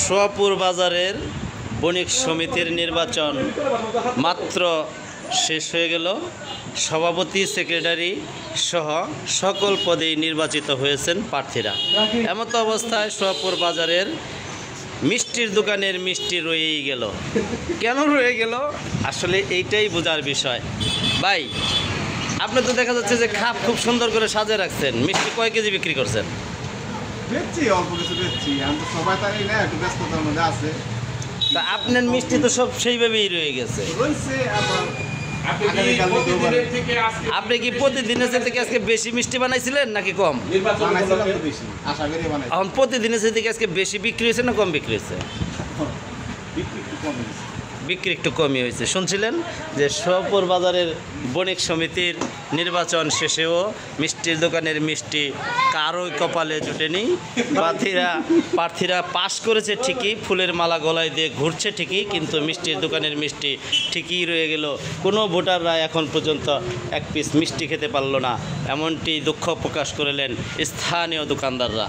সোয়াপুর বাজারের বণিক সমিতির নির্বাচন মাত্র শেষ হয়ে গেল। সভাপতি, সেক্রেটারি সহ সকল পদেই নির্বাচিত হয়েছেন প্রার্থীরা। এমতো অবস্থায় সোয়াপুর বাজারের মিষ্টির দোকানের মিষ্টি রয়েই গেল। কেন রয়ে গেল আসলে এইটাই বোঝার বিষয়। ভাই, আপনি তো দেখা যাচ্ছে যে খাপ খুব সুন্দর করে সাজিয়ে রাখছেন। মিষ্টি কয় কেজি বিক্রি করছেন? তা আপনার মিষ্টি তো সব সেইভাবেই রয়ে গেছে। আপনি কি প্রতিদিনের থেকে আজকে বেশি মিষ্টি বানাইছিলেন নাকি কম? এখন প্রতিদিনের থেকে আজকে বেশি বিক্রি হয়েছে না কম বিক্রি হয়েছে? বিক্রি একটু কমই হয়েছে। শুনছিলেন যে সোয়াপুর বাজারের বণিক সমিতির নির্বাচন শেষেও মিষ্টির দোকানের মিষ্টি কারোই কপালে জুটেনি। প্রার্থীরা পাশ করেছে ঠিকই, ফুলের মালা গলায় দিয়ে ঘুরছে ঠিকই, কিন্তু মিষ্টির দোকানের মিষ্টি ঠিকই রয়ে গেল। কোনো ভোটাররা এখন পর্যন্ত এক পিস মিষ্টি খেতে পারল না, এমনটি দুঃখ প্রকাশ করলেন স্থানীয় দোকানদাররা।